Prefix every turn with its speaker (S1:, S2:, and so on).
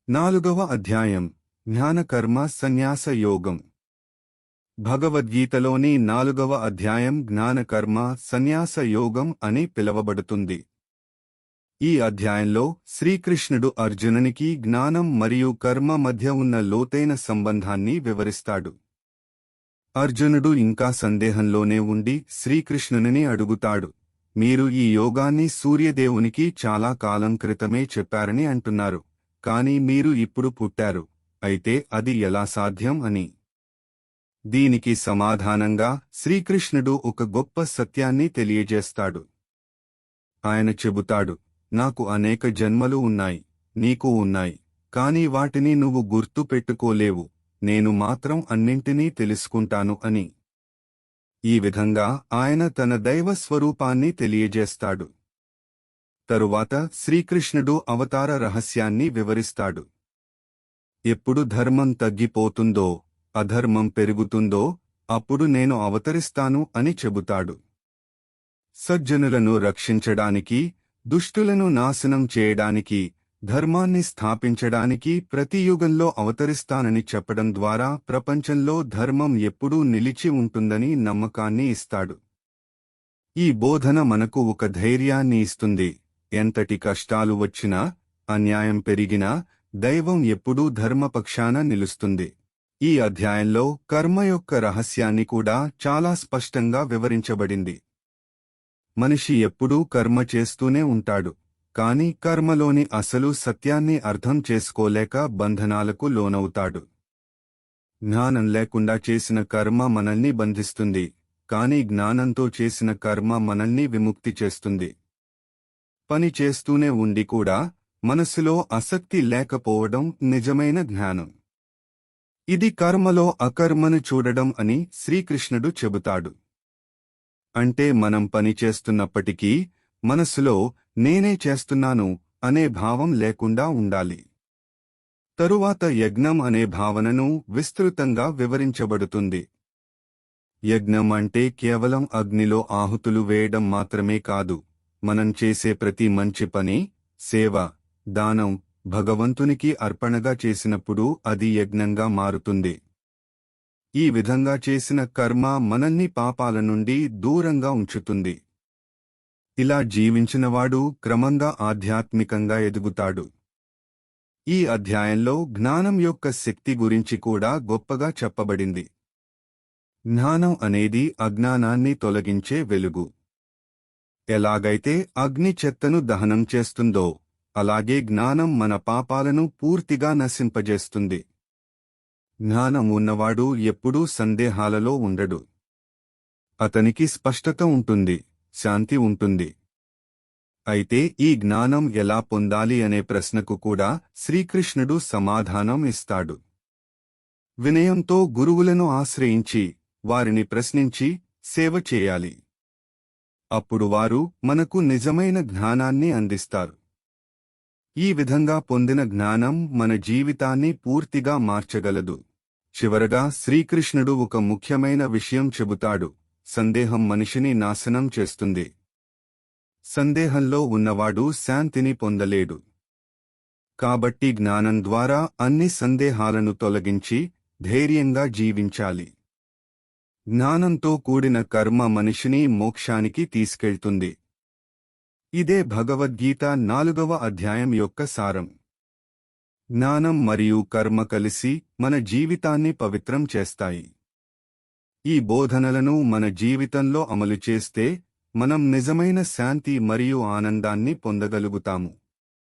S1: నాలుగవ అధ్యాయం జ్ఞానకర్మ సన్యాస యోగం. భగవద్గీతలోని 4వ అధ్యాయం జ్ఞానకర్మ సన్యాస యోగం అని పిలువబడుతుంది. ఈ అధ్యాయంలో శ్రీకృష్ణుడు అర్జునునికి జ్ఞానం మరియు కర్మ మధ్య ఉన్న లోతైన సంబంధాన్ని వివరిస్తాడు. అర్జునుడు ఇంకా సందేహంలోనే ఉండి శ్రీకృష్ణుని అడుగుతాడు, మీరు ఈ యోగాన్ని సూర్యదేవునికి చాలా కాలం క్రితమే చెప్పారని అంటున్నారు, కాని మీరు ఇప్పుడు పుట్టారు, అయితే అది ఎలా సాధ్యం అని. దీనికి సమాధానంగా శ్రీకృష్ణుడు ఒక గొప్ప సత్యాన్ని తెలియజేస్తాడు. ఆయన చెబుతాడు, నాకు అనేక జన్మలు ఉన్నాయి, నీకు ఉన్నాయి, కాని వాటిని నువ్వు గుర్తు పెట్టుకోలేవు, నేను మాత్రం అన్నింటినీ తెలుసుకుంటాను అని. ఈ విధంగా ఆయన తన దైవ స్వరూపాన్ని తెలియజేస్తాడు. తరువాత శ్రీకృష్ణుడు అవతార రహస్యాన్ని వివరిస్తాడు. ఎప్పుడు ధర్మం తగ్గిపోతుందో, అధర్మం పెరుగుతుందో, అప్పుడు నేను అవతరిస్తాను అని చెబుతాడు. సజ్జనులను రక్షించడానికి, దుష్టులను నాశనం చేయడానికి, ధర్మాన్ని స్థాపించడానికి ప్రతి యుగంలో అవతరిస్తానని చెప్పడం ద్వారా ప్రపంచంలో ధర్మం ఎప్పుడూ నిలిచి ఉంటుందని నమ్మకాన్ని ఇస్తాడు. ఈ బోధన మనకు ఒక ధైర్యాన్ని ఇస్తుంది. ఎంతటి కష్టాలు వచ్చినా, అన్యాయం పెరిగినా, దైవం ఎప్పుడూ ధర్మపక్షాన నిలుస్తుంది. ఈ అధ్యాయంలో కర్మ యొక్క రహస్యాన్ని కూడా చాలా స్పష్టంగా వివరించబడింది. మనిషి ఎప్పుడూ కర్మ చేస్తూనే ఉంటాడు, కాని కర్మలోని అసలు సత్యాన్ని అర్థం చేసుకోలేక బంధనాలకు లోనవుతాడు. జ్ఞానం లేకుండా చేసిన కర్మ మనల్ని బంధిస్తుంది, కాని జ్ఞానంతో చేసిన కర్మ మనల్ని విముక్తి చేస్తుంది. పని చేస్తూనే ఉండి కూడా మనసులో ఆసక్తి లేకపోవడం నిజమైన జ్ఞానం. ఇది కర్మలో అకర్మను చూడడం అని శ్రీకృష్ణుడు చెబుతాడు. అంటే మనం పని చేస్తున్నప్పటికీ మనసులో నేనే చేస్తున్నాను అనే భావం లేకుండా ఉండాలి. తరువాత యజ్ఞం అనే భావనను విస్తృతంగా వివరించబడుతుంది. యజ్ఞం అంటే కేవలం అగ్నిలో ఆహుతులు వేయడం మాత్రమే కాదు, మనం చేసే ప్రతి మంచి పని, సేవ, దానం భగవంతునికి అర్పణగా చేసినప్పుడు అది యజ్ఞంగా మారుతుంది. ఈ విధంగా చేసిన కర్మ మనల్ని పాపాల నుండి దూరంగా ఉంచుతుంది. ఇలా జీవించినవాడు క్రమంగా ఆధ్యాత్మికంగా ఎదుగుతాడు. ఈ అధ్యాయంలో జ్ఞానం యొక్క శక్తి గురించి కూడా గొప్పగా చెప్పబడింది. జ్ఞానం అనేది అజ్ఞానాన్ని తొలగించే వెలుగు. ఎలాగైతే అగ్ని చెత్తను దహనం చేస్తుందో, అలాగే జ్ఞానం మన పాపాలను పూర్తిగా నశింపజేస్తుంది. జ్ఞానం ఉన్నవాడు ఎప్పుడూ సందేహాలలో ఉండడు. అతనికి స్పష్టత ఉంటుంది, శాంతి ఉంటుంది. అయితే ఈ జ్ఞానం ఎలా పొందాలి అనే ప్రశ్నకు కూడా శ్రీకృష్ణుడు సమాధానం ఇస్తాడు. వినయంతో గురువులను ఆశ్రయించి, వారిని ప్రశ్నించి సేవ చేయాలి. అప్పుడు వారు మనకు నిజమైన జ్ఞానాన్ని అందిస్తారు. ఈ విధంగా పొందిన జ్ఞానం మన జీవితాన్ని పూర్తిగా మార్చగలదు. చివరగా శ్రీకృష్ణుడు ఒక ముఖ్యమైన విషయం చెబుతాడు, సందేహం మనిషిని నాశనం చేస్తుంది. సందేహంలో ఉన్నవాడు శాంతిని పొందలేడు. కాబట్టి జ్ఞానం ద్వారా అన్ని సందేహాలను తొలగించి ధైర్యంగా జీవించాలి. జ్ఞానంతో కూడిన కర్మ మనిషిని మోక్షానికి తీసుకెళ్తుంది. ఇదే భగవద్గీత 4వ అధ్యాయం యొక్క సారం. జ్ఞానం మరియు కర్మ కలిసి మన జీవితాన్ని పవిత్రం చేస్తాయి. ఈ బోధనలను మన జీవితంలో అమలు చేస్తే మనం నిజమైన శాంతి మరియు ఆనందాన్ని పొందగలుగుతాము.